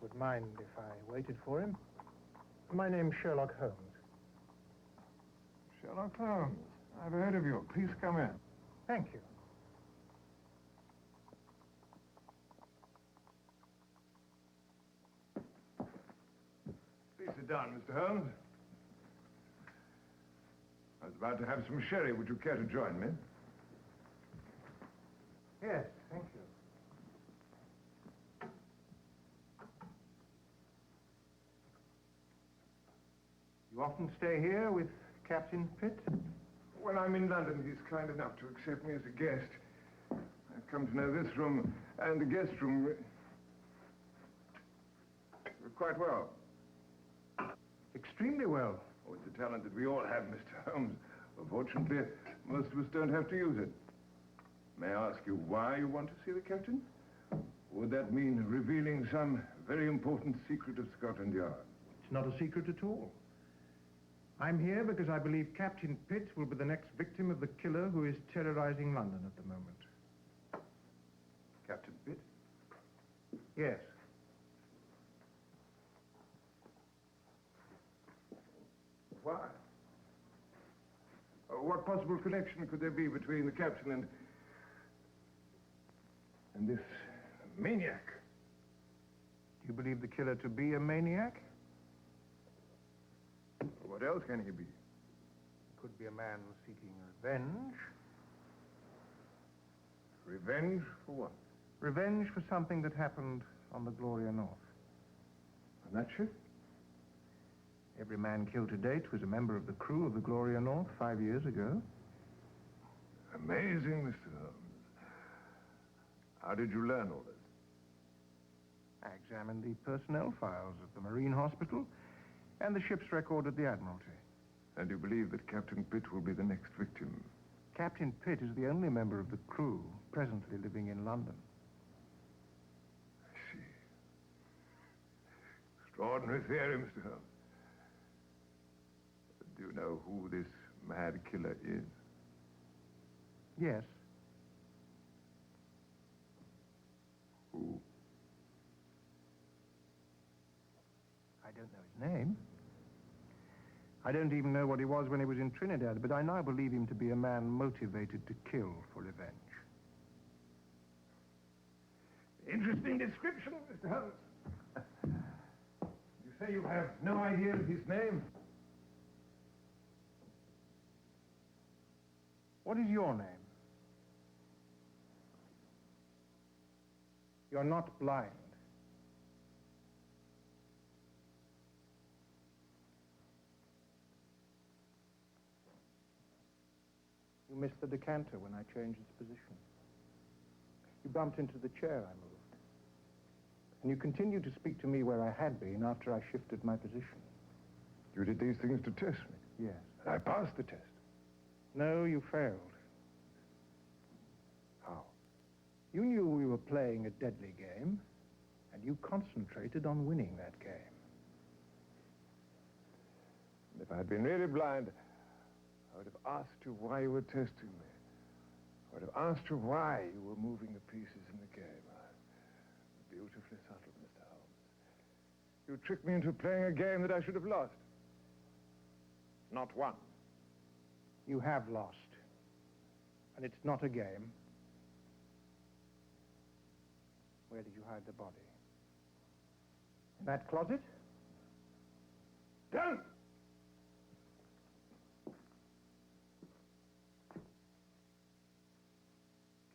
would mind if I waited for him. My name's Sherlock Holmes. Sherlock Holmes. I've heard of you. Please come in. Thank you. Please sit down, Mr. Holmes. I was about to have some sherry. Would you care to join me? Yes, thank you. You often stay here with Captain Pitt? When I'm in London, he's kind enough to accept me as a guest. I've come to know this room and the guest room quite well. Extremely well. Oh, it's a talent that we all have, Mr. Holmes. Unfortunately, most of us don't have to use it. May I ask you why you want to see the captain? Would that mean revealing some very important secret of Scotland Yard? It's not a secret at all. I'm here because I believe Captain Pitt will be the next victim of the killer who is terrorizing London at the moment. Captain Pitt? Yes. Why? What possible connection could there be between the captain and this maniac? Do you believe the killer to be a maniac? What else can he be? He could be a man seeking revenge. Revenge for what? Revenge for something that happened on the Gloria North. On that ship? Every man killed to date was a member of the crew of the Gloria North 5 years ago. Amazing, Mr. Holmes. How did you learn all this? I examined the personnel files at the Marine Hospital and the ship's record at the Admiralty. And you believe that Captain Pitt will be the next victim? Captain Pitt is the only member of the crew presently living in London. I see. Extraordinary theory, Mr. Holmes. Do you know who this mad killer is? Yes. Who? I don't know his name. I don't even know what he was when he was in Trinidad, but I now believe him to be a man motivated to kill for revenge. Interesting description, Mr. Holmes. You say you have no idea of his name? What is your name? You're not blind. You missed the decanter when I changed its position. You bumped into the chair I moved. And you continued to speak to me where I had been after I shifted my position. You did these things to test me? Yes. And I passed the test. No, you failed. How? You knew we were playing a deadly game, and you concentrated on winning that game. And if I had been really blind, I would have asked you why you were testing me. I would have asked you why you were moving the pieces in the game. Beautifully subtle, Mr. Holmes. You tricked me into playing a game that I should have lost. Not won. You have lost. And it's not a game. Where did you hide the body? In that closet? Don't!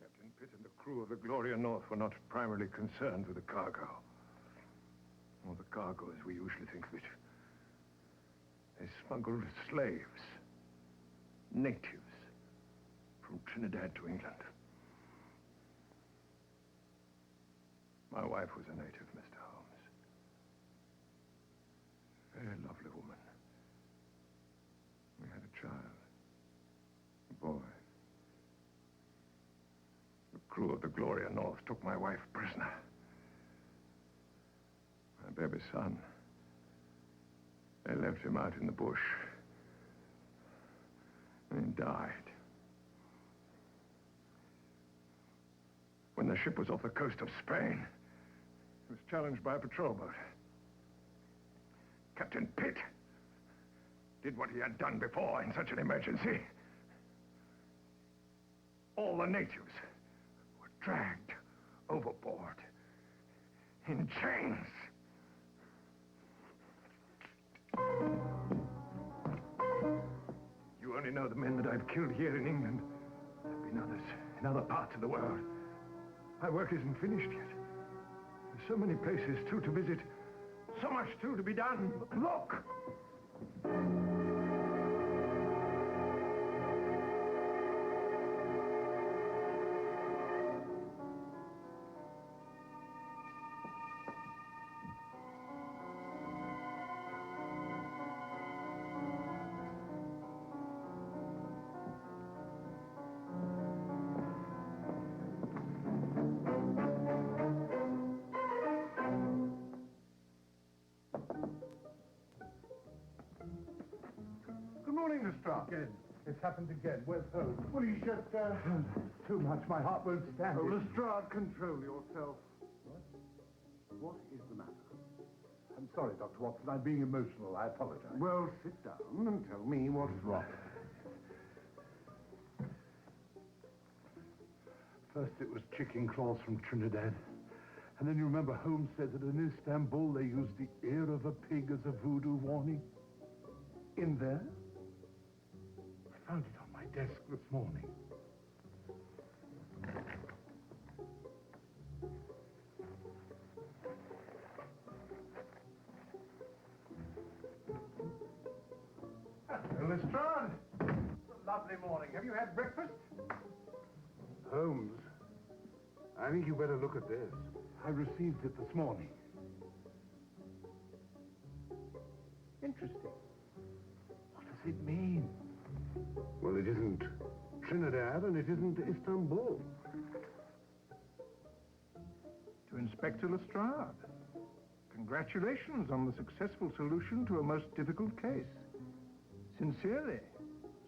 Captain Pitt and the crew of the Gloria North were not primarily concerned with the cargo. Or the cargo as we usually think of it. They smuggled slaves. Natives. From Trinidad to England. My wife was a native, Mr. Holmes. Very lovely woman. We had a child. A boy. The crew of the Gloria North took my wife prisoner. My baby son. They left him out in the bush. And he died. When the ship was off the coast of Spain, He was challenged by a patrol boat. Captain Pitt did what he had done before in such an emergency. All the natives were dragged overboard in chains. You only know the men that I've killed here in England. There have been others in other parts of the world. My work isn't finished yet. There's so many places, too, to visit. So much, too, to be done. Look! Again. It's happened again. Where's Holmes? Well, he's just, too much. My heart won't stand it. Lestrade, control yourself. What is the matter? I'm sorry, Dr. Watson. I'm being emotional. I apologize. Well, sit down and tell me what's wrong. First it was chicken claws from Trinidad. And then you remember Holmes said that in Istanbul they used the ear of a pig as a voodoo warning? In there? I found it on my desk this morning. Hello, Lestrade. It's a lovely morning. Have you had breakfast? Holmes, I think you better look at this. I received it this morning. Interesting. What does it mean? Well, it isn't Trinidad and it isn't Istanbul. To Inspector Lestrade, congratulations on the successful solution to a most difficult case. Sincerely,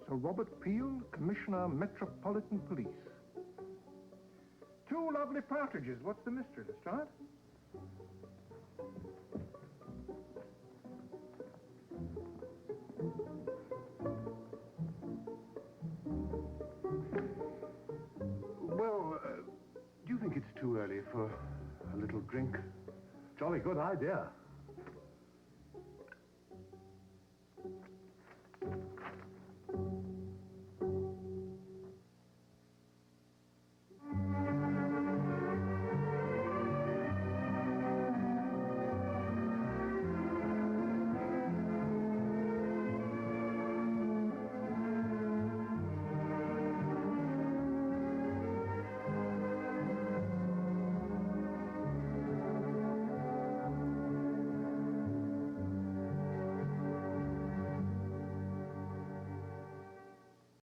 Sir Robert Peel, Commissioner, Metropolitan Police. Two lovely partridges. What's the mystery, Lestrade? Do you think it's too early for a little drink? Jolly good idea.